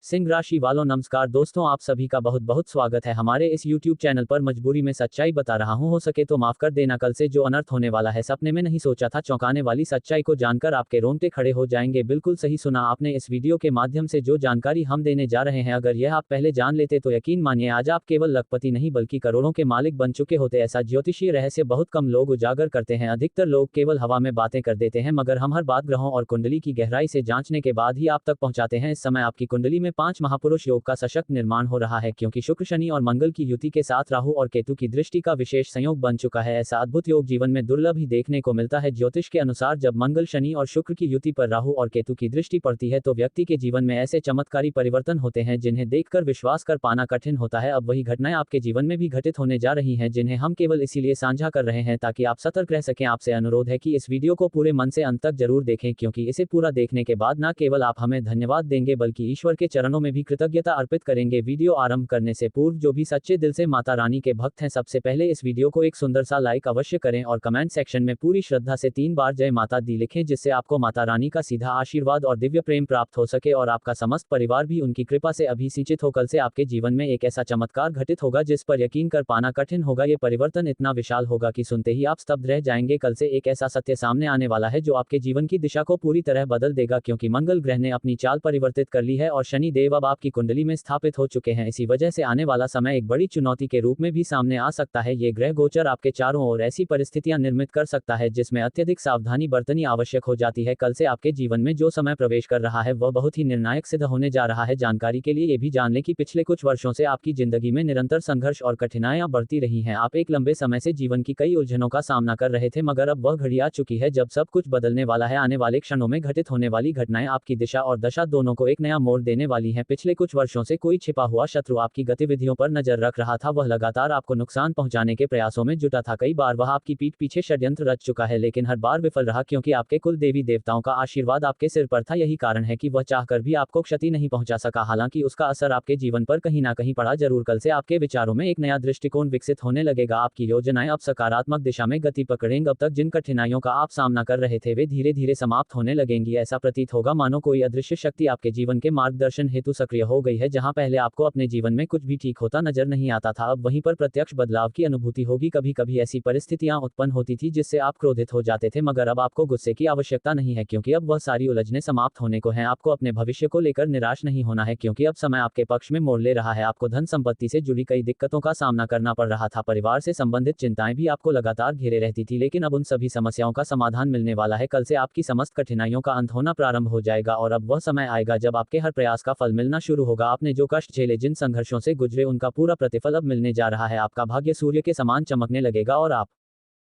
सिंह राशि वालों नमस्कार दोस्तों, आप सभी का बहुत बहुत स्वागत है हमारे इस YouTube चैनल पर। मजबूरी में सच्चाई बता रहा हूं, हो सके तो माफ कर देना। कल से जो अनर्थ होने वाला है सपने में नहीं सोचा था। चौंकाने वाली सच्चाई को जानकर आपके रोंगटे खड़े हो जाएंगे। बिल्कुल सही सुना आपने। इस वीडियो के माध्यम से जो जानकारी हम देने जा रहे हैं, अगर यह आप पहले जान लेते तो यकीन मानिए आज आप केवल लखपति नहीं बल्कि करोड़ों के मालिक बन चुके होते। ऐसा ज्योतिषीय रहस्य बहुत कम लोग उजागर करते हैं। अधिकतर लोग केवल हवा में बातें कर देते हैं, मगर हम हर बात ग्रहों और कुंडली की गहराई से जांचने के बाद ही आप तक पहुंचाते हैं। इस समय आपकी कुंडली में 5 महापुरुष योग का सशक्त निर्माण हो रहा है, क्योंकि शुक्र, शनि और मंगल की युति के साथ राहु और केतु की दृष्टि का विशेष संयोग बन चुका है। ऐसा अद्भुत योग जीवन में दुर्लभ ही देखने को मिलता है। ज्योतिष के अनुसार जब मंगल, शनि और शुक्र की युति पर राहु और केतु की दृष्टि पड़ती है तो व्यक्ति के जीवन में ऐसे चमत्कारी परिवर्तन होते हैं जिन्हें देखकर विश्वास कर पाना कठिन होता है। अब वही घटनाएं आपके जीवन में भी घटित होने जा रही हैं, जिन्हें हम केवल इसीलिए साझा कर रहे हैं ताकि आप सतर्क रह सकें। आपसे अनुरोध है कि इस वीडियो को पूरे मन से अंत तक जरूर देखें, क्योंकि इसे पूरा देखने के बाद न केवल आप हमें धन्यवाद देंगे बल्कि ईश्वर के चरणों में भी कृतज्ञता अर्पित करेंगे। वीडियो आरंभ करने से पूर्व जो भी सच्चे दिल से माता रानी के भक्त हैं, सबसे पहले इस वीडियो को एक सुंदर सा लाइक अवश्य करें और कमेंट सेक्शन में पूरी श्रद्धा से 3 बार जय माता दी लिखें, जिससे आपको माता रानी का सीधा आशीर्वाद और दिव्य प्रेम प्राप्त हो सके और आपका समस्त परिवार भी उनकी कृपा से अभिसिंचित हो। कल से आपके जीवन में एक ऐसा चमत्कार घटित होगा जिस पर यकीन कर पाना कठिन होगा। ये परिवर्तन इतना विशाल होगा कि सुनते ही आप स्तब्ध रह जाएंगे। कल से एक ऐसा सत्य सामने आने वाला है जो आपके जीवन की दिशा को पूरी तरह बदल देगा, क्योंकि मंगल ग्रह ने अपनी चाल परिवर्तित कर ली है और शनि देव अब आपकी कुंडली में स्थापित हो चुके हैं। इसी वजह से आने वाला समय एक बड़ी चुनौती के रूप में भी सामने आ सकता है। ये ग्रह गोचर आपके चारों ओर ऐसी परिस्थितियां निर्मित कर सकता है जिसमें अत्यधिक सावधानी बरतनी आवश्यक हो जाती है। कल से आपके जीवन में जो समय प्रवेश कर रहा है वह बहुत ही निर्णायक सिद्ध होने जा रहा है। जानकारी के लिए ये भी जान लें कि पिछले कुछ वर्षों से आपकी जिंदगी में निरंतर संघर्ष और कठिनाइयां बढ़ती रही हैं। आप एक लंबे समय से जीवन की कई उलझनों का सामना कर रहे थे, मगर अब वह घड़ी आ चुकी है जब सब कुछ बदलने वाला है। आने वाले क्षणों में घटित होने वाली घटनाएं आपकी दिशा और दशा दोनों को एक नया मोड़ देने वाली हैं। पिछले कुछ वर्षों से कोई छिपा हुआ शत्रु आपकी गतिविधियों पर नजर रख रहा था। वह लगातार आपको नुकसान पहुंचाने के प्रयासों में जुटा था। कई बार वह आपकी पीठ पीछे षड्यंत्र रच चुका है, लेकिन हर बार विफल रहा, क्योंकि आपके कुल देवी देवताओं का आशीर्वाद आपके सिर पर था। यही कारण है कि वह चाहकर भी आपको क्षति नहीं पहुंचा सका। हालांकि उसका असर आपके जीवन पर कहीं ना कहीं पड़ा जरूर। कल से आपके विचारों में एक नया दृष्टिकोण विकसित होने लगेगा। आपकी योजनाएं अब सकारात्मक दिशा में गति पकड़ेंगी। अब तक जिन कठिनाइयों का आप सामना कर रहे थे वे धीरे धीरे समाप्त होने लगेंगी। ऐसा प्रतीत होगा मानो कोई अदृश्य शक्ति आपके जीवन के मार्गदर्शन हेतु सक्रिय हो गई है। जहां पहले आपको अपने जीवन में कुछ भी ठीक होता नजर नहीं आता था, अब वहीं पर प्रत्यक्ष बदलाव की अनुभूति होगी। कभी कभी ऐसी परिस्थितियां उत्पन्न होती थी जिससे आप क्रोधित हो जाते थे, मगर अब आपको गुस्से की आवश्यकता नहीं है, क्योंकि अब वह सारी उलझनें समाप्त होने को हैं। आपको अपने भविष्य को लेकर निराश नहीं होना है, क्योंकि अब समय आपके पक्ष में मोड़ ले रहा है। आपको धन संपत्ति से जुड़ी कई दिक्कतों का सामना करना पड़ रहा था। परिवार से संबंधित चिंताएं भी आपको लगातार घेरे रहती थी, लेकिन अब उन सभी समस्याओं का समाधान मिलने वाला है। कल से आपकी समस्त कठिनाइयों का अंत होना प्रारंभ हो जाएगा और अब वह समय आएगा जब आपके हर प्रयास का फल मिलना शुरू होगा। आपने जो कष्ट झेले, जिन संघर्षों से गुजरे, उनका पूरा प्रतिफल अब मिलने जा रहा है। आपका भाग्य सूर्य के समान चमकने लगेगा और आप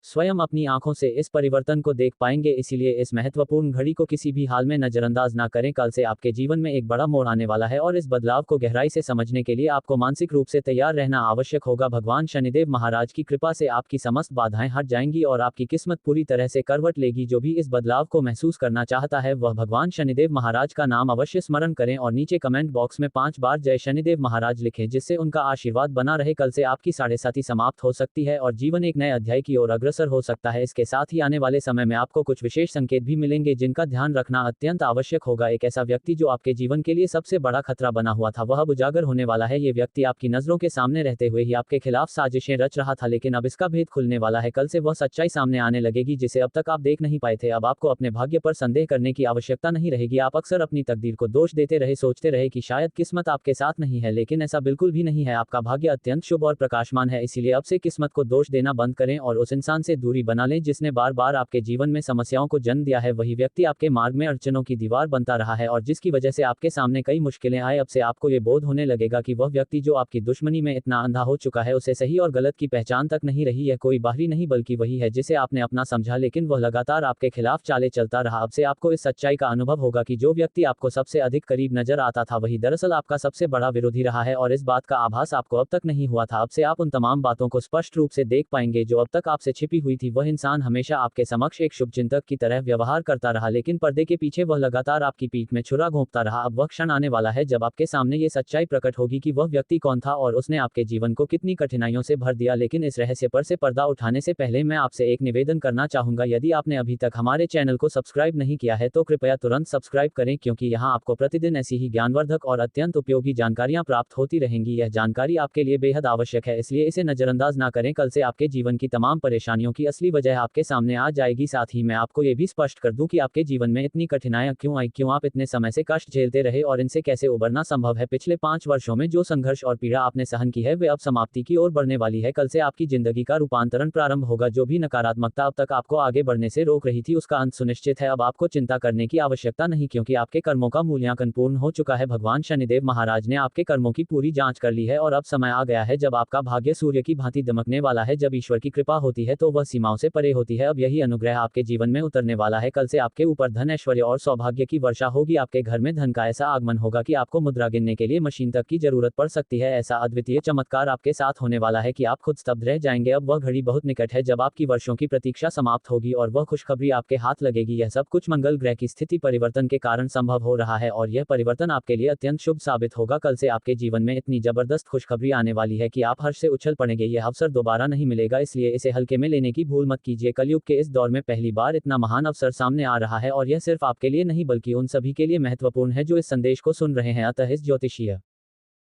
स्वयं अपनी आंखों से इस परिवर्तन को देख पाएंगे। इसीलिए इस महत्वपूर्ण घड़ी को किसी भी हाल में नजरअंदाज ना करें। कल से आपके जीवन में एक बड़ा मोड़ आने वाला है और इस बदलाव को गहराई से समझने के लिए आपको मानसिक रूप से तैयार रहना आवश्यक होगा। भगवान शनिदेव महाराज की कृपा से आपकी समस्त बाधाएं हट जाएंगी और आपकी किस्मत पूरी तरह से करवट लेगी। जो भी इस बदलाव को महसूस करना चाहता है वह भगवान शनिदेव महाराज का नाम अवश्य स्मरण करें और नीचे कमेंट बॉक्स में 5 बार जय शनिदेव महाराज लिखें, जिससे उनका आशीर्वाद बना रहे। कल से आपकी साढ़ेसाती समाप्त हो सकती है और जीवन एक नए अध्याय की ओर अग्रसर हो सकता है। इसके साथ ही आने वाले समय में आपको कुछ विशेष संकेत भी मिलेंगे जिनका ध्यान रखना अत्यंत आवश्यक होगा। एक ऐसा व्यक्ति जो आपके जीवन के लिए सबसे बड़ा खतरा बना हुआ था वह अब उजागर होने वाला है। ये व्यक्ति आपकी नजरों के सामने रहते हुए ही आपके खिलाफ साजिशें रच रहा था, लेकिन अब इसका भेद खुलने वाला है। कल से वह सच्चाई सामने आने लगेगी जिसे अब तक आप देख नहीं पाए थे। अब आपको अपने भाग्य पर संदेह करने की आवश्यकता नहीं रहेगी। आप अक्सर अपनी तकदीर को दोष देते रहे, सोचते रहे कि शायद किस्मत आपके साथ नहीं है, लेकिन ऐसा बिल्कुल भी नहीं है। आपका भाग्य अत्यंत शुभ और प्रकाशमान है। इसीलिए अब से किस्मत को दोष देना बंद करें और उस इंसान से दूरी बना लें जिसने बार बार आपके जीवन में समस्याओं को जन्म दिया है। वही व्यक्ति आपके मार्ग में अड़चनों की दीवार बनता रहा है और जिसकी वजह से आपके सामने कई मुश्किलें आए। अब से आपको ये बोध होने लगेगा कि वह व्यक्ति जो आपकी दुश्मनी में इतना अंधा हो चुका है उसे सही और गलत की पहचान तक नहीं रही। यह कोई बाहरी नहीं बल्कि वही है जिसे आपने अपना समझा, लेकिन वह लगातार आपके खिलाफ चाले चलता रहा। अब से आपको इस सच्चाई का अनुभव होगा कि जो व्यक्ति आपको सबसे अधिक करीब नजर आता था वही दरअसल आपका सबसे बड़ा विरोधी रहा है और इस बात का आभास आपको अब तक नहीं हुआ था। अब से आप उन तमाम बातों को स्पष्ट रूप से देख पाएंगे जो अब तक आपसे छिपी छिपी हुई थी। वह इंसान हमेशा आपके समक्ष एक शुभचिंतक की तरह व्यवहार करता रहा, लेकिन पर्दे के पीछे वह लगातार आपकी पीठ में छुरा घोंपता रहा। अब वह क्षण आने वाला है जब आपके सामने ये सच्चाई प्रकट होगी कि वह व्यक्ति कौन था और उसने आपके जीवन को कितनी कठिनाइयों से भर दिया। लेकिन इस रहस्य पर से पर्दा उठाने से पहले मैं आपसे एक निवेदन करना चाहूंगा। यदि आपने अभी तक हमारे चैनल को सब्सक्राइब नहीं किया है तो कृपया तुरंत सब्सक्राइब करें, क्योंकि यहाँ आपको प्रतिदिन ऐसी ही ज्ञानवर्धक और अत्यंत उपयोगी जानकारियां प्राप्त होती रहेंगी। यह जानकारी आपके लिए बेहद आवश्यक है, इसलिए इसे नजरअंदाज ना करें। कल से आपके जीवन की तमाम परेशानियों की असली वजह आपके सामने आ जाएगी। साथ ही मैं आपको ये भी स्पष्ट कर दूं कि आपके जीवन में इतनी कठिनाइयां क्यों आई, क्यों आप इतने समय से कष्ट झेलते रहे और इनसे कैसे उबरना संभव है। पिछले 5 वर्षों में जो संघर्ष और पीड़ा आपने सहन की है वे अब समाप्ति की ओर बढ़ने वाली है। कल से आपकी जिंदगी का रूपांतरण प्रारंभ होगा। जो भी नकारात्मकता अब तक आपको आगे बढ़ने से रोक रही थी उसका अंत सुनिश्चित है। अब आपको चिंता करने की आवश्यकता नहीं, क्योंकि आपके कर्मों का मूल्यांकन पूर्ण हो चुका है। भगवान शनिदेव महाराज ने आपके कर्मों की पूरी जांच कर ली है और अब समय आ गया है जब आपका भाग्य सूर्य की भांति दमकने वाला है। जब ईश्वर की कृपा होती है तो वह सीमाओं से परे होती है। अब यही अनुग्रह आपके जीवन में उतरने वाला है। कल से आपके ऊपर धन, ऐश्वर्य और सौभाग्य की वर्षा होगी। आपके घर में धन का ऐसा आगमन होगा कि आपको मुद्रा गिनने के लिए मशीन तक की जरूरत पड़ सकती है। ऐसा अद्वितीय चमत्कार आपके साथ होने वाला है कि आप खुद स्तब्ध रह जाएंगे। अब वह घड़ी बहुत निकट है जब आपकी वर्षों की प्रतीक्षा समाप्त होगी और वह खुशखबरी आपके हाथ लगेगी। यह सब कुछ मंगल ग्रह की स्थिति परिवर्तन के कारण संभव हो रहा है और यह परिवर्तन आपके लिए अत्यंत शुभ साबित होगा। कल से आपके जीवन में इतनी जबरदस्त खुशखबरी आने वाली है कि आप हर्ष से उछल पड़ेंगे। यह अवसर दोबारा नहीं मिलेगा, इसलिए इसे हल्के में लेने की भूल मत कीजिए। कलयुग के इस दौर में पहली बार इतना महान अवसर सामने आ रहा है और यह सिर्फ आपके लिए नहीं बल्कि उन सभी के लिए महत्वपूर्ण है जो इस संदेश को सुन रहे हैं। अतः इस ज्योतिषीय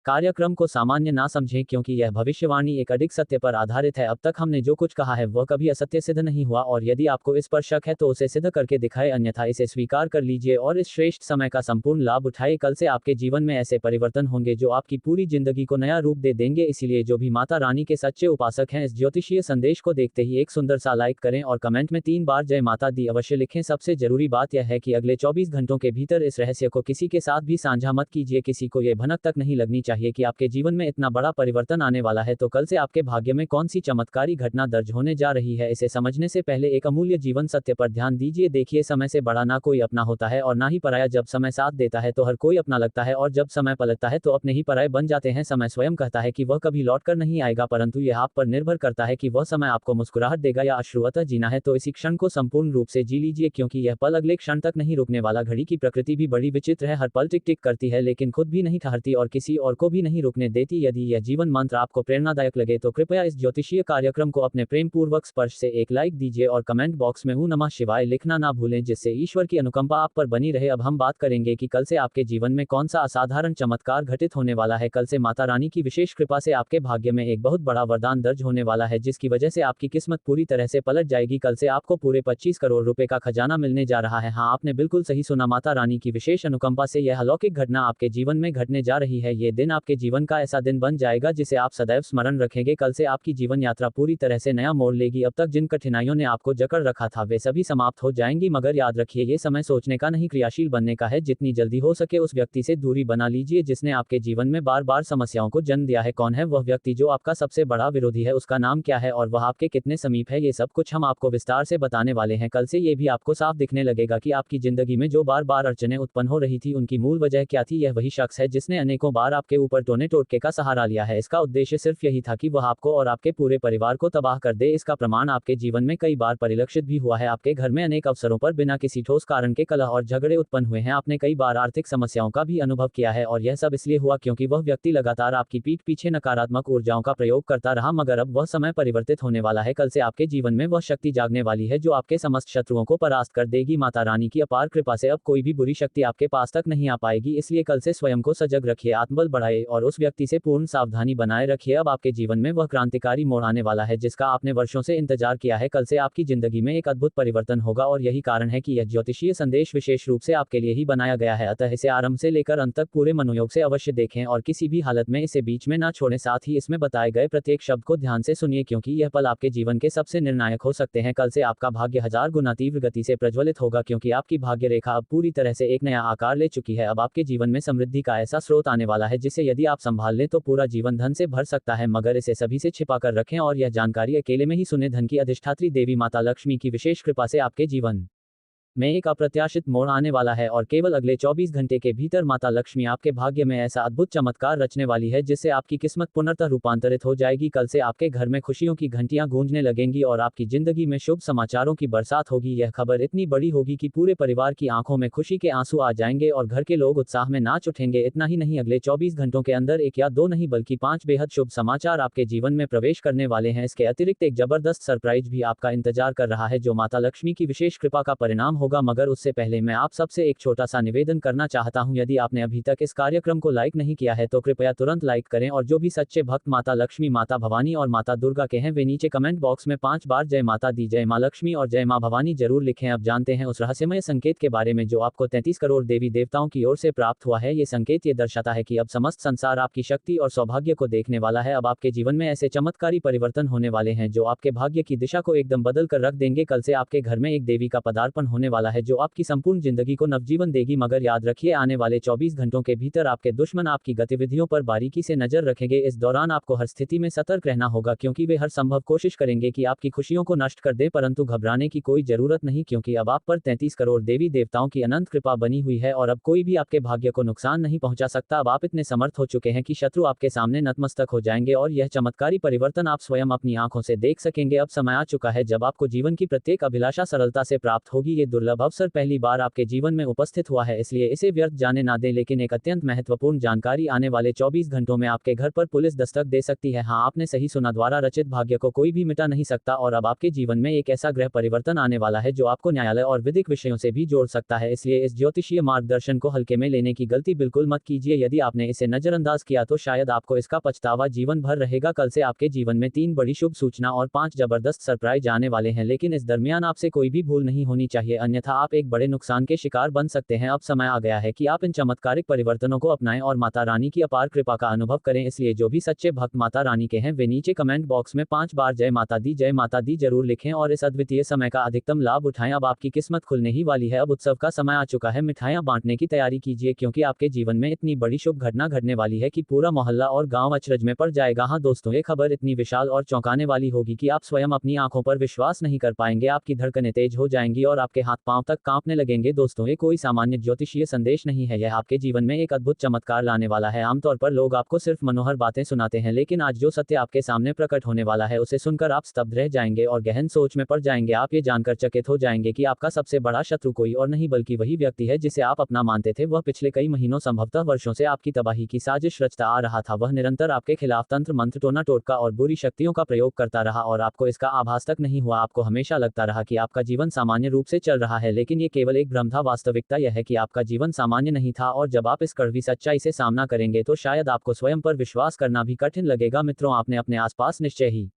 कार्यक्रम को सामान्य ना समझें, क्योंकि यह भविष्यवाणी एक अडिग सत्य पर आधारित है। अब तक हमने जो कुछ कहा है वह कभी असत्य सिद्ध नहीं हुआ और यदि आपको इस पर शक है तो उसे सिद्ध करके दिखाए, अन्यथा इसे स्वीकार कर लीजिए और इस श्रेष्ठ समय का संपूर्ण लाभ उठाए। कल से आपके जीवन में ऐसे परिवर्तन होंगे जो आपकी पूरी जिंदगी को नया रूप दे देंगे। इसीलिए जो भी माता रानी के सच्चे उपासक हैं, इस ज्योतिषीय संदेश को देखते ही एक सुंदर सा लाइक करें और कमेंट में 3 बार जय माता दी अवश्य लिखें। सबसे जरूरी बात यह है कि अगले 24 घंटों के भीतर इस रहस्य को किसी के साथ भी साझा मत कीजिए। किसी को यह भनक तक नहीं लगनी चाहिए कि आपके जीवन में इतना बड़ा परिवर्तन आने वाला है। तो कल से आपके भाग्य में कौन सी चमत्कारी घटना दर्ज होने जा रही है, इसे समझने से पहले एक अमूल्य जीवन सत्य पर ध्यान दीजिए। देखिए, समय से बड़ा ना कोई अपना होता है और ना ही पराया। जब समय साथ देता है तो हर कोई अपना लगता है और जब समय पलटता है तो अपने ही पराये बन जाते हैं। समय स्वयं कहता है कि वह कभी लौट कर नहीं आएगा, परंतु यह आप पर निर्भर करता है कि वह समय आपको मुस्कुराहट देगा या अश्रुअतः जीना है तो इसी क्षण को संपूर्ण रूप से जी लीजिए, क्योंकि यह पल अगले क्षण तक नहीं रुकने वाला। घड़ी की प्रकृति भी बड़ी विचित्र है, हर पल टिक टिक करती है लेकिन खुद भी नहीं ठहरती और किसी और को भी नहीं रुकने देती। यदि यह जीवन मंत्र आपको प्रेरणादायक लगे तो कृपया इस ज्योतिषीय कार्यक्रम को अपने प्रेम पूर्वक स्पर्श से एक लाइक दीजिए और कमेंट बॉक्स में ओम नमः शिवाय लिखना ना भूलें, जिससे ईश्वर की अनुकंपा आप पर बनी रहे। अब हम बात करेंगे कि कल से आपके जीवन में कौन सा असाधारण चमत्कार घटित होने वाला है। कल से माता रानी की विशेष कृपा से आपके भाग्य में एक बहुत बड़ा वरदान दर्ज होने वाला है, जिसकी वजह से आपकी किस्मत पूरी तरह से पलट जाएगी। कल से आपको पूरे 25 करोड़ रुपए का खजाना मिलने जा रहा है। हाँ, आपने बिल्कुल सही सुना, माता रानी की विशेष अनुकंपा से यह अलौकिक घटना आपके जीवन में घटने जा रही है। ये दिन आपके जीवन का ऐसा दिन बन जाएगा जिसे आप सदैव स्मरण रखेंगे। कल से आपकी जीवन यात्रा पूरी तरह से नया मोड़ लेगी। अब तक जिन कठिनाइयों ने आपको जकड़ रखा था वे सभी समाप्त हो जाएंगी, मगर याद रखिए ये समय सोचने का नहीं, क्रियाशील बनने का है। जितनी जल्दी हो सके उस व्यक्ति से दूरी बना लीजिए जिसने आपके जीवन में बार बार समस्याओं को जन्म दिया है। कौन है वह व्यक्ति जो आपका सबसे बड़ा विरोधी है, उसका नाम क्या है और वह आपके कितने समीप है, ये सब कुछ हम आपको विस्तार से बताने वाले हैं। कल से ये भी आपको साफ दिखने लगेगा कि आपकी जिंदगी में जो बार बार अड़चनें उत्पन्न हो रही थी उनकी मूल वजह क्या थी। यह वही शख्स है जिसने अनेकों बार आपके ऊपर टोने टोटके का सहारा लिया है। इसका उद्देश्य सिर्फ यही था कि वह आपको और आपके पूरे परिवार को तबाह कर दे। इसका प्रमाण आपके जीवन में कई बार परिलक्षित भी हुआ है। आपके घर में अनेक अवसरों पर बिना किसी ठोस कारण के कलह और झगड़े उत्पन्न हुए हैं। आपने कई बार आर्थिक समस्याओं का भी अनुभव किया है और यह सब इसलिए हुआ क्योंकि वह व्यक्ति लगातार आपकी पीठ पीछे नकारात्मक ऊर्जाओं का प्रयोग करता रहा। मगर अब वह समय परिवर्तित होने वाला है। कल से आपके जीवन में वह शक्ति जागने वाली है जो आपके समस्त शत्रुओं को परास्त कर देगी। माता रानी की अपार कृपा से अब कोई भी बुरी शक्ति आपके पास तक नहीं आ पाएगी। इसलिए कल से स्वयं को सजग रखिए, आत्मबल बढ़ाए और उस व्यक्ति से पूर्ण सावधानी बनाए रखिए। अब आपके जीवन में वह क्रांतिकारी मोड़ आने वाला है जिसका आपने वर्षों से इंतजार किया है। कल से आपकी जिंदगी में एक अद्भुत परिवर्तन होगा और यही कारण है कि यह ज्योतिषीय संदेश विशेष रूप से आपके लिए ही बनाया गया है। अतः इसे आरंभ से लेकर अंत तक पूरे मनोयोग से अवश्य देखें और किसी भी हालत में इसे बीच में ना छोड़ें। साथ ही इसमें बताए गए प्रत्येक शब्द को ध्यान से सुनिए, क्योंकि यह पल आपके जीवन के सबसे निर्णायक हो सकते हैं। कल से आपका भाग्य 1000 गुना तीव्र गति से प्रज्वलित होगा, क्योंकि आपकी भाग्य रेखा अब पूरी तरह से एक नया आकार ले चुकी है। अब आपके जीवन में समृद्धि का ऐसा स्रोत आने वाला है जिसे यदि आप संभाल लें तो पूरा जीवन धन से भर सकता है, मगर इसे सभी से छिपा कर रखें और यह जानकारी अकेले में ही सुने। धन की अधिष्ठात्री देवी माता लक्ष्मी की विशेष कृपा से आपके जीवन में एक अप्रत्याशित मोड़ आने वाला है और केवल अगले 24 घंटे के भीतर माता लक्ष्मी आपके भाग्य में ऐसा अद्भुत चमत्कार रचने वाली है जिससे आपकी किस्मत पुनर्तः रूपांतरित हो जाएगी। कल से आपके घर में खुशियों की घंटियां गूंजने लगेंगी और आपकी जिंदगी में शुभ समाचारों की बरसात होगी। यह खबर इतनी बड़ी होगी कि पूरे परिवार की आंखों में खुशी के आंसू आ जाएंगे और घर के लोग उत्साह में नाच उठेंगे। इतना ही नहीं, अगले 24 घंटों के अंदर एक या दो नहीं बल्कि 5 बेहद शुभ समाचार आपके जीवन में प्रवेश करने वाले हैं। इसके अतिरिक्त एक जबरदस्त सरप्राइज भी आपका इंतजार कर रहा है जो माता लक्ष्मी की विशेष कृपा का परिणाम होगा। मगर उससे पहले मैं आप सबसे एक छोटा सा निवेदन करना चाहता हूं। यदि आपने अभी तक इस कार्यक्रम को लाइक नहीं किया है तो कृपया तुरंत लाइक करें और जो भी सच्चे भक्त माता लक्ष्मी, माता भवानी और माता दुर्गा के हैं वे नीचे कमेंट बॉक्स में 5 बार जय माता दी, जय मां लक्ष्मी और जय मां भवानी जरूर लिखें। अब जानते हैं उस रहस्यमय संकेत के बारे में जो आपको 33 करोड़ देवी देवताओं की ओर से प्राप्त हुआ है। ये संकेत ये दर्शाता है कि अब समस्त संसार आपकी शक्ति और सौभाग्य को देखने वाला है। अब आपके जीवन में ऐसे चमत्कारी परिवर्तन होने वाले हैं जो आपके भाग्य की दिशा को एकदम बदल कर रख देंगे। कल से आपके घर में एक देवी का पदार्पण होने वाला है जो आपकी संपूर्ण जिंदगी को नवजीवन देगी। मगर याद रखिए, आने वाले 24 घंटों के भीतर आपके दुश्मन आपकी गतिविधियों पर बारीकी से नजर रखेंगे। इस दौरान आपको हर स्थिति में सतर्क रहना होगा क्योंकि वे हर संभव कोशिश करेंगे कि आपकी खुशियों को नष्ट कर दे, परंतु घबराने की कोई जरूरत नहीं क्योंकि अब आप पर 33 करोड़ देवी देवताओं की अनंत कृपा बनी हुई है और अब कोई भी आपके भाग्य को नुकसान नहीं पहुंचा सकता। अब आप इतने समर्थ हो चुके हैं कि शत्रु आपके सामने नतमस्तक हो जाएंगे और यह चमत्कारी परिवर्तन आप स्वयं अपनी आंखों से देख सकेंगे। अब समय आ चुका है जब आपको जीवन की प्रत्येक अभिलाषा सरलता से प्राप्त होगी। ये दुर्लभ अवसर पहली बार आपके जीवन में उपस्थित हुआ है, इसलिए इसे व्यर्थ जाने ना दें। लेकिन एक अत्यंत महत्वपूर्ण जानकारी, आने वाले 24 घंटों में आपके घर पर पुलिस दस्तक दे सकती है। हाँ, आपने सही सुना, द्वारा रचित भाग्य को कोई भी मिटा नहीं सकता और अब आपके जीवन में एक ऐसा ग्रह परिवर्तन आने वाला है जो आपको न्यायालय और विधिक विषयों से भी जोड़ सकता है। इसलिए इस ज्योतिषीय मार्गदर्शन को हल्के में लेने की गलती बिल्कुल मत कीजिए। यदि आपने इसे नजरअंदाज किया तो शायद आपको इसका पछतावा जीवन भर रहेगा। कल से आपके जीवन में 3 बड़ी शुभ सूचना और 5 जबरदस्त सरप्राइज आने वाले हैं, लेकिन इस दरमियान आपसे कोई भी भूल नहीं होनी चाहिए, अन्यथा आप एक बड़े नुकसान के शिकार बन सकते हैं। अब समय आ गया है कि आप इन चमत्कारिक परिवर्तनों को अपनाएं और माता रानी की अपार कृपा का अनुभव करें। इसलिए जो भी सच्चे भक्त माता रानी के हैं वे नीचे कमेंट बॉक्स में 5 बार जय माता दी जरूर लिखें और इस अद्वितीय समय का अधिकतम लाभ उठाएं। अब आपकी किस्मत खुलने ही वाली है, अब उत्सव का समय आ चुका है। मिठाइयां बांटने की तैयारी कीजिए क्योंकि आपके जीवन में इतनी बड़ी शुभ घटना घटने वाली है कि पूरा मोहल्ला और गांव अचरज में पड़ जाएगा। हाँ दोस्तों, ये खबर इतनी विशाल और चौंकाने वाली होगी कि आप स्वयं अपनी आंखों पर विश्वास नहीं कर पाएंगे। आपकी धड़कनें तेज हो जाएंगी और आपके हाथ पांव तक कांपने लगेंगे। दोस्तों, ये कोई सामान्य ज्योतिषीय संदेश नहीं है, यह आपके जीवन में एक अद्भुत चमत्कार लाने वाला है। आमतौर पर लोग आपको सिर्फ मनोहर बातें सुनाते हैं, लेकिन आज जो सत्य आपके सामने प्रकट होने वाला है उसे सुनकर आप स्तब्ध रह जाएंगे और गहन सोच में पड़ जाएंगे। आप ये जानकर चकित हो जाएंगे कि आपका सबसे बड़ा शत्रु कोई और नहीं बल्कि वही व्यक्ति है जिसे आप अपना मानते थे। वह पिछले कई महीनों, संभवतः वर्षों से आपकी तबाही की साजिश रचता आ रहा था। वह निरंतर आपके खिलाफ तंत्र मंत्र, टोना टोटका और बुरी शक्तियों का प्रयोग करता रहा और आपको इसका आभास तक नहीं हुआ। आपको हमेशा लगता रहा कि आपका जीवन सामान्य रूप से चल रहा है, लेकिन ये केवल एक भ्रम था। वास्तविकता यह है कि आपका जीवन सामान्य नहीं था और जब आप इस कड़वी सच्चाई से सामना करेंगे तो शायद आपको स्वयं पर विश्वास करना भी कठिन लगेगा। मित्रों, आपने अपने आसपास निश्चय ही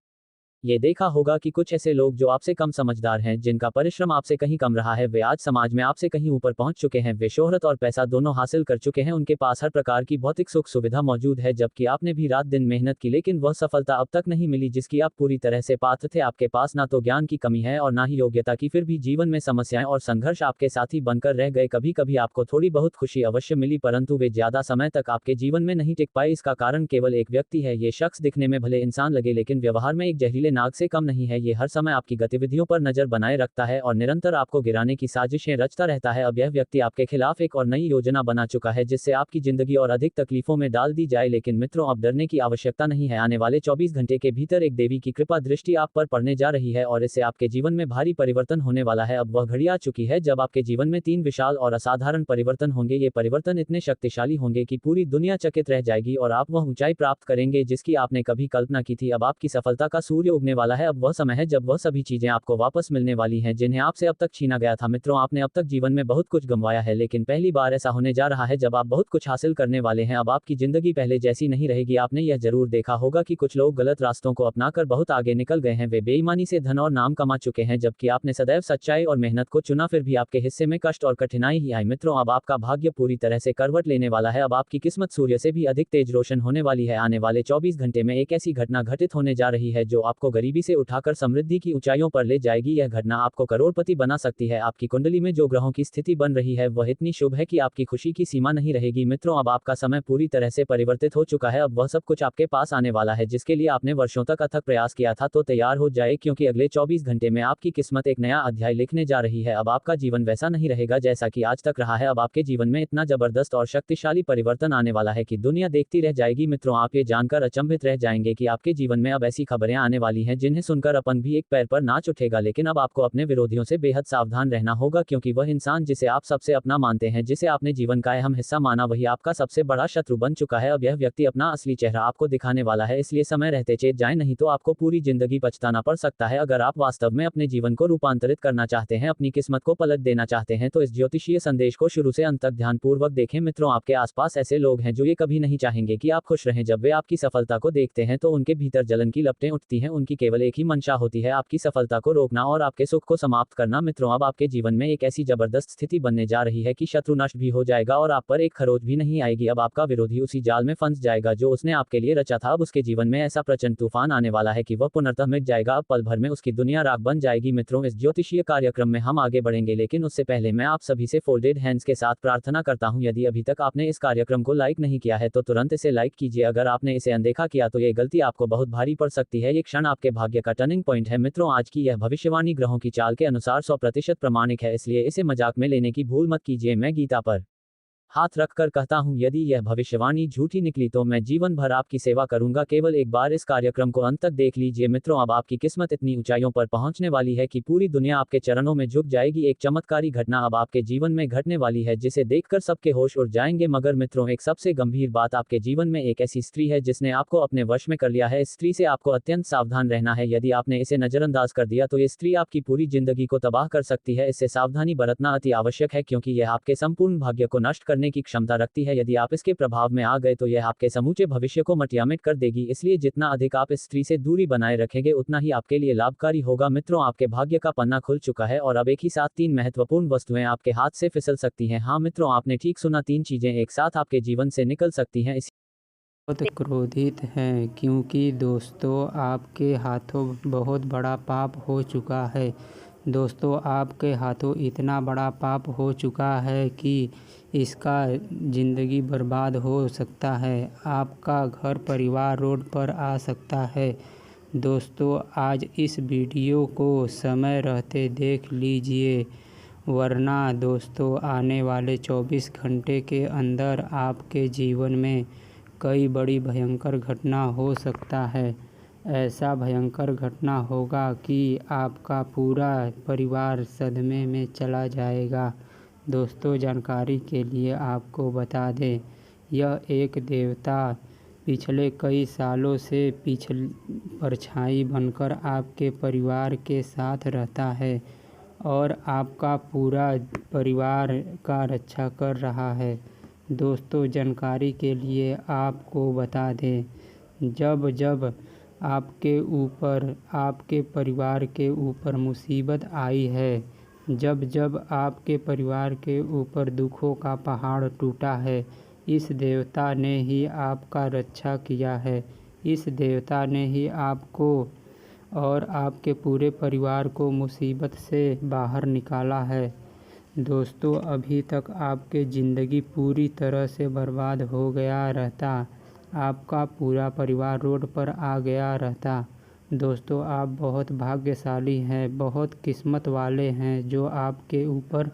ये देखा होगा कि कुछ ऐसे लोग जो आपसे कम समझदार हैं, जिनका परिश्रम आपसे कहीं कम रहा है, वे आज समाज में आपसे कहीं ऊपर पहुंच चुके हैं। वे शोहरत और पैसा दोनों हासिल कर चुके हैं, उनके पास हर प्रकार की भौतिक सुख सुविधा मौजूद है, जबकि आपने भी रात दिन मेहनत की लेकिन वह सफलता अब तक नहीं मिली जिसकी आप पूरी तरह से पात्र थे। आपके पास ना तो ज्ञान की कमी है और ना ही योग्यता की, फिर भी जीवन में समस्याएं और संघर्ष आपके साथी बनकर रह गए। कभी कभी आपको थोड़ी बहुत खुशी अवश्य मिली, परंतु वे ज्यादा समय तक आपके जीवन में नहीं टिक पाए। इसका कारण केवल एक व्यक्ति है। ये शख्स दिखने में भले इंसान लगे लेकिन व्यवहार में एक जहरीले नाग से कम नहीं है। ये हर समय आपकी गतिविधियों पर नजर बनाए रखता है और निरंतर आपको गिराने की साजिशें रचता रहता है। अब यह व्यक्ति आपके खिलाफ एक और नई योजना बना चुका है जिससे आपकी जिंदगी और अधिक तकलीफों में डाल दी जाए। लेकिन मित्रों, अब डरने की आवश्यकता नहीं है। आने वाले 24 घंटे के भीतर एक देवी की कृपा दृष्टि आप पर पड़ने जा रही है और इससे आपके जीवन में भारी परिवर्तन होने वाला है। अब वह घड़ी आ चुकी है जब आपके जीवन में 3 विशाल और असाधारण परिवर्तन होंगे। ये परिवर्तन इतने शक्तिशाली होंगे कि पूरी दुनिया चकित रह जाएगी और आप वह ऊंचाई प्राप्त करेंगे जिसकी आपने कभी कल्पना की थी। अब आपकी सफलता का सूर्य उगने वाला है। अब वह समय है जब वह सभी चीजें आपको वापस मिलने वाली हैं जिन्हें आपसे अब तक छीना गया था। मित्रों, आपने अब तक जीवन में बहुत कुछ गंवाया है, लेकिन पहली बार ऐसा होने जा रहा है जब आप बहुत कुछ हासिल करने वाले हैं। अब आपकी जिंदगी पहले जैसी नहीं रहेगी। आपने यह जरूर देखा होगा कि कुछ लोग गलत रास्तों को अपनाकर बहुत आगे निकल गए हैं। वे बेईमानी से धन और नाम कमा चुके हैं, जबकि आपने सदैव सच्चाई और मेहनत को चुना, फिर भी आपके हिस्से में कष्ट और कठिनाई ही आई। मित्रों, अब आपका भाग्य पूरी तरह से करवट लेने वाला है। अब आपकी किस्मत सूर्य से भी अधिक तेज रोशन होने वाली है। आने वाले 24 घंटे में एक ऐसी घटना घटित होने जा रही है जो आपको गरीबी से उठाकर समृद्धि की ऊंचाइयों पर ले जाएगी। यह घटना आपको करोड़पति बना सकती है। आपकी कुंडली में जो ग्रहों की स्थिति बन रही है वह इतनी शुभ है कि आपकी खुशी की सीमा नहीं रहेगी। मित्रों, अब आपका समय पूरी तरह से परिवर्तित हो चुका है। अब वह सब कुछ आपके पास आने वाला है जिसके लिए आपने वर्षों तक अथक प्रयास किया था। तो तैयार हो जाए, क्योंकि अगले 24 घंटे में आपकी किस्मत एक नया अध्याय लिखने जा रही है। अब आपका जीवन वैसा नहीं रहेगा जैसा कि आज तक रहा है। अब आपके जीवन में इतना जबरदस्त और शक्तिशाली परिवर्तन आने वाला है कि दुनिया देखती रह जाएगी। मित्रों, आप ये जानकर अचंभित रह जाएंगे कि आपके जीवन में अब ऐसी खबरें आने वाली हैं जिन्हें सुनकर अपन भी एक पैर पर नाच उठेगा। लेकिन अब आपको अपने विरोधियों से बेहद सावधान रहना होगा, क्योंकि वह इंसान जिसे आप सबसे अपना मानते हैं, जिसे आपने जीवन का अहम हिस्सा माना, वही आपका सबसे बड़ा शत्रु बन चुका है। अब यह व्यक्ति अपना असली चेहरा आपको दिखाने वाला है, इसलिए समय रहते चेत जाएं, नहीं तो आपको पूरी जिंदगी पछताना पड़ सकता है। अगर आप वास्तव में अपने जीवन को रूपांतरित करना चाहते हैं, अपनी किस्मत को पलट देना चाहते हैं, तो इस ज्योतिषीय संदेश को शुरू से अंत तक ध्यानपूर्वक देखें। मित्रों, आपके आसपास ऐसे लोग हैं जो ये कभी नहीं चाहेंगे कि आप खुश रहें। जब वे आपकी सफलता को देखते हैं तो उनके भीतर जलन की लपटें उठती हैं। उनकी केवल एक ही मंशा होती है, आपकी सफलता को रोकना और आपके सुख को समाप्त करना। मित्रों, अब आपके जीवन में एक ऐसी जबरदस्त स्थिति बनने जा रही है कि शत्रु नष्ट भी हो जाएगा और आप पर एक खरोच भी नहीं आएगी। अब आपका विरोधी उसी जाल में फंस जाएगा जो उसने आपके लिए रचा था। अब उसके जीवन में ऐसा प्रचंड तूफान आने वाला है कि वह पुनर्तः मिट जाएगा। अब पल भर में उसकी दुनिया राख बन जाएगी। मित्रों, इस ज्योतिषीय कार्यक्रम में हम आगे बढ़ेंगे, लेकिन उससे पहले मैं आप सभी से फोल्डेड हैंड्स के साथ प्रार्थना करता हूं, यदि अभी तक आपने इस कार्यक्रम को लाइक नहीं किया है तो तुरंत इसे लाइक कीजिए। अगर आपने इसे अनदेखा किया तो ये गलती आपको बहुत भारी पड़ सकती है। ये क्षण आपके भाग्य का टर्निंग पॉइंट है। मित्रों, आज की यह भविष्यवाणी ग्रहों की चाल के अनुसार 100% प्रमाणिक है, इसलिए इसे मजाक में लेने की भूल मत कीजिए। मैं गीता पर हाथ रखकर कहता हूं, यदि यह भविष्यवाणी झूठी निकली तो मैं जीवन भर आपकी सेवा करूंगा। केवल एक बार इस कार्यक्रम को अंत तक देख लीजिए। मित्रों, अब आपकी किस्मत इतनी ऊंचाइयों पर पहुंचने वाली है कि पूरी दुनिया आपके चरणों में झुक जाएगी। एक चमत्कारी घटना अब आपके जीवन में घटने वाली है जिसे देखकर सबके होश उड़ जाएंगे। मगर मित्रों, एक सबसे गंभीर बात, आपके जीवन में एक ऐसी स्त्री है जिसने आपको अपने वश में कर लिया है। इस स्त्री से आपको अत्यंत सावधान रहना है। यदि आपने इसे नजरअंदाज कर दिया तो ये स्त्री आपकी पूरी जिंदगी को तबाह कर सकती है। इससे सावधानी बरतना अति आवश्यक है, क्योंकि यह आपके संपूर्ण भाग्य को नष्ट करने की क्षमता रखती है। यदि आप इसके प्रभाव में आ गए तो यह आपके समूचे भविष्य को मटियामिट कर देगी। इसलिए जितना अधिक आप इस स्त्री से दूरी बनाए रखेंगे उतना ही आपके लिए लाभकारी होगा। मित्रों, आपके भाग्य का पन्ना खुल चुका है और अब एक ही साथ 3 महत्वपूर्ण वस्तुएं आपके हाथ से फिसल सकती हैं। हाँ मित्रों, आपने ठीक सुना, 3 चीजें एक साथ आपके जीवन से निकल सकती हैं। बहुत क्रोधित हैं क्योंकि दोस्तों आपके हाथों बहुत बड़ा पाप हो चुका है। दोस्तों, आपके हाथों इतना बड़ा पाप हो चुका है कि इसका ज़िंदगी बर्बाद हो सकता है। आपका घर परिवार रोड पर आ सकता है। दोस्तों, आज इस वीडियो को समय रहते देख लीजिए, वरना दोस्तों आने वाले 24 घंटे के अंदर आपके जीवन में कई बड़ी भयंकर घटना हो सकता है। ऐसा भयंकर घटना होगा कि आपका पूरा परिवार सदमे में चला जाएगा। दोस्तों, जानकारी के लिए आपको बता दें, यह एक देवता पिछले कई सालों से परछाई बनकर आपके परिवार के साथ रहता है और आपका पूरा परिवार का रक्षा कर रहा है। दोस्तों, जानकारी के लिए आपको बता दें, जब जब आपके ऊपर, आपके परिवार के ऊपर मुसीबत आई है, जब जब आपके परिवार के ऊपर दुखों का पहाड़ टूटा है, इस देवता ने ही आपका रक्षा किया है। इस देवता ने ही आपको और आपके पूरे परिवार को मुसीबत से बाहर निकाला है। दोस्तों, अभी तक आपकी ज़िंदगी पूरी तरह से बर्बाद हो गया रहता, आपका पूरा परिवार रोड पर आ गया रहता। दोस्तों, आप बहुत भाग्यशाली हैं, बहुत किस्मत वाले हैं जो आपके ऊपर